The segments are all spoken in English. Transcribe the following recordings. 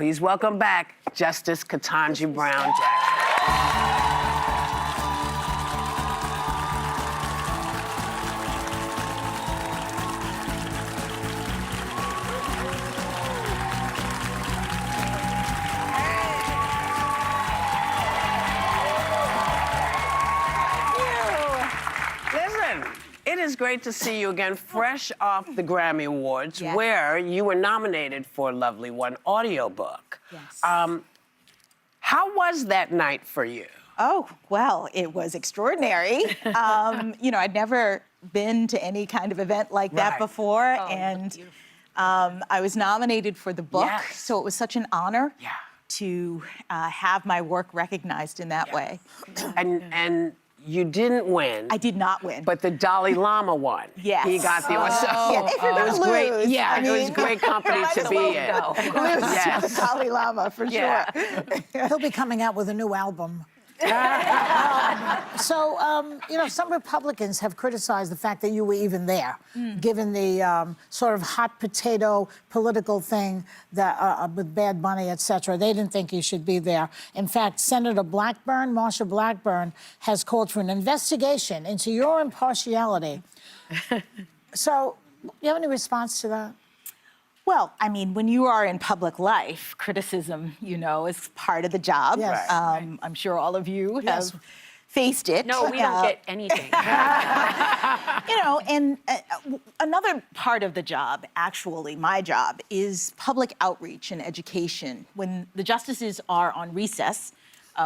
Please welcome back Justice Ketanji Brown Jackson. It is great to see you again, fresh off the Grammy Awards, Yes. where you were nominated for Lovely One audiobook. Yes. How was that night for you? Oh, well, it was extraordinary. I'd never been to any kind of event like that Right. before, and I was nominated for the book, Yes. so it was such an honor Yeah. to have my work recognized in that way. And you didn't win. I did not win. But the Dalai Lama won. Yes. He got the award. So Yeah, if you're it gonna was great. lose, Yeah, I it was mean, great company to be in. lose Yes. to the Dalai Lama, for Yeah. sure. He'll be coming out with a new album. Some Republicans have criticized the fact that you were even there, given the sort of hot potato political thing that with Bad Bunny, et cetera. They didn't think you should be there. In fact, Senator Marsha Blackburn, has called for an investigation into your impartiality. So, you have any response to that? Well, I mean, when you are in public life, criticism, is part of the job. Yes. I'm sure all of you Yes. have faced it. No, we don't get anything. Another part of the job, actually, my job, is public outreach and education. When the justices are on recess,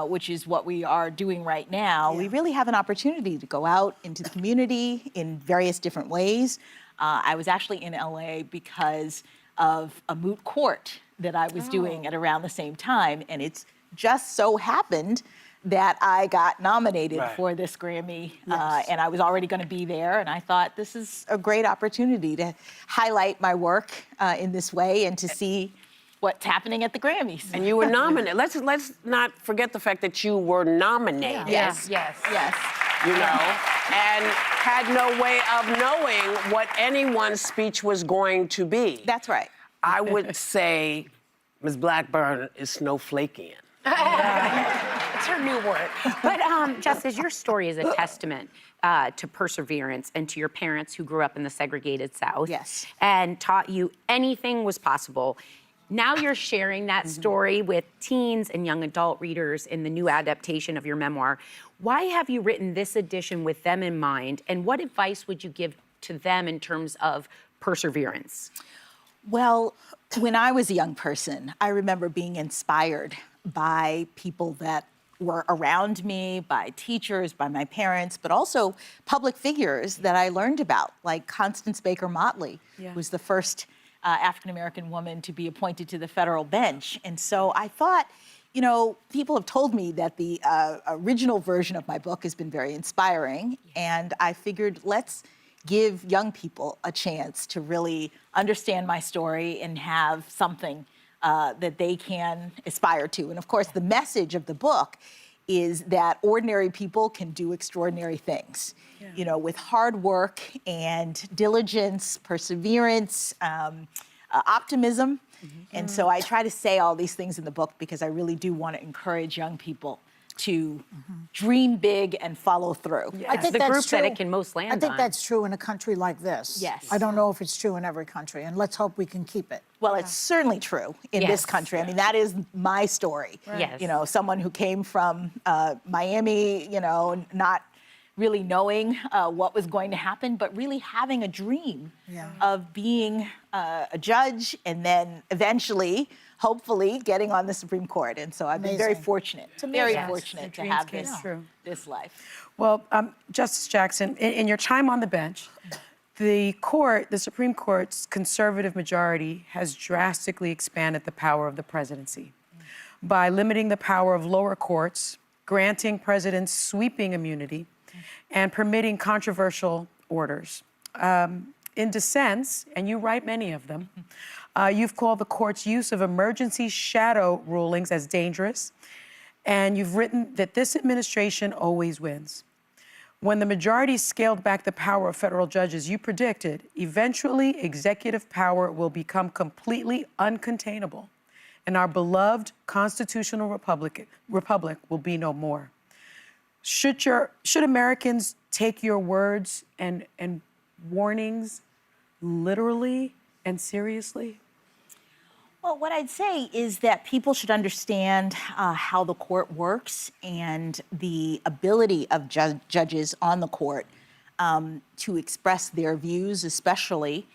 which is what we are doing right now, we really have an opportunity to go out into the community in various different ways. I was actually in LA because of a moot court that I was doing at around the same time, and it's just so happened that I got nominated for this Grammy, and I was already going to be there, and I thought this is a great opportunity to highlight my work in this way and to see what's happening at the Grammys. And you were nominated. Let's not forget the fact that you were nominated. Yes. You know, and had no way of knowing what anyone's speech was going to be. That's right. I would say Ms. Blackburn is snowflakian. It's her new word. But Justice, your story is a testament to perseverance and to your parents who grew up in the segregated South. Yes. And taught you anything was possible. Now you're sharing that story with teens and young adult readers in the new adaptation of your memoir. Why have you written this edition with them in mind? And what advice would you give to them in terms of perseverance? Well, when I was a young person, I remember being inspired by people that were around me, by teachers, by my parents, but also public figures that I learned about, like Constance Baker Motley, who was the first African-American woman to be appointed to the federal bench. And so I thought, people have told me that the original version of my book has been very inspiring, and I figured let's give young people a chance to really understand my story and have something that they can aspire to. And of course, the message of the book is that ordinary people can do extraordinary things. With hard work and diligence, perseverance, optimism. And so I try to say all these things in the book because I really do want to encourage young people to dream big and follow through. I think the that's group true. that it can most land I think on. that's true in a country like this. Yes. I don't know if it's true in every country, and let's hope we can keep it. Well, it's certainly true in this Yes. country. I mean, that is my story. Yes. Someone who came from Miami, not really knowing what was going to happen, but really having a dream of being a judge and then eventually, hopefully, getting on the Supreme Court. And so I've been very Amazing. fortunate, fortunate to have this life. Well, Justice Jackson, in your time on the bench, the Supreme Court's conservative majority has drastically expanded the power of the presidency by limiting the power of lower courts, granting presidents sweeping immunity, and permitting controversial orders. In dissents, and you write many of them, you've called the court's use of emergency shadow rulings as dangerous, and you've written that this administration always wins. When the majority scaled back the power of federal judges, you predicted eventually executive power will become completely uncontainable and our beloved constitutional republic will be no more. Should Americans take your words and warnings literally and seriously? Well, what I'd say is that people should understand how the court works and the ability of judges on the court to express their views, especially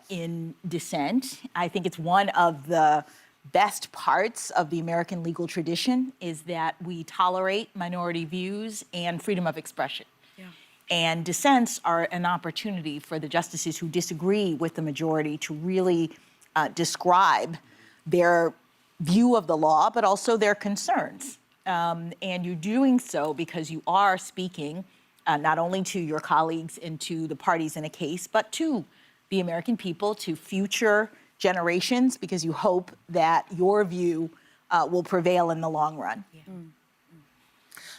in dissent. I think it's one of the best parts of the American legal tradition is that we tolerate minority views and freedom of expression. Yeah. And dissents are an opportunity for the justices who disagree with the majority to really describe their view of the law, but also their concerns. And you're doing so because you are speaking not only to your colleagues and to the parties in a case, but to the American people, to future generations, because you hope that your view will prevail in the long run. Yeah.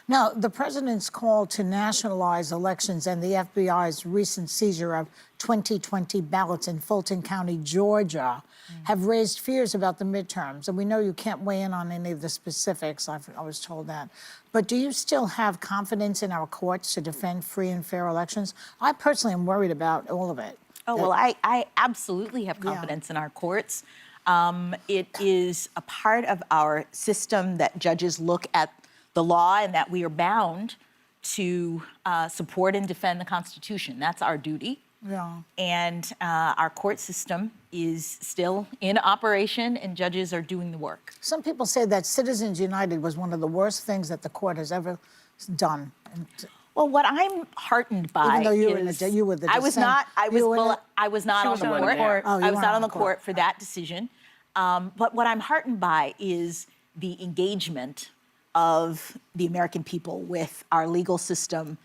Now, the president's call to nationalize elections and the FBI's recent seizure of 2020 ballots in Fulton County, Georgia, have raised fears about the midterms. And we know you can't weigh in on any of the specifics, I was told that. But do you still have confidence in our courts to defend free and fair elections? I personally am worried about all of it. Oh, well, I absolutely have confidence in our courts. It is a part of our system that judges look at the law and that we are bound to support and defend the Constitution. That's our duty. Yeah. And our court system is still in operation and judges are doing the work. Some people say that Citizens United was one of the worst things that the court has ever done. Well, what I'm heartened by Even though you were the I was dissent. not. I was. Well, I was not on the court. Oh, you I was weren't not on on the the court court. for that decision. But what I'm heartened by is the engagement of the American people with our legal system.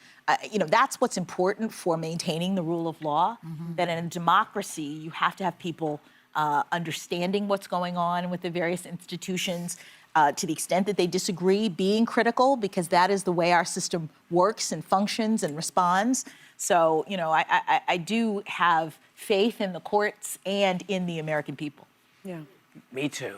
That's what's important for maintaining the rule of law. That in a democracy, you have to have people understanding what's going on with the various institutions. To the extent that they disagree, being critical, because that is the way our system works and functions and responds. So, I do have faith in the courts and in the American people. Yeah. Me too.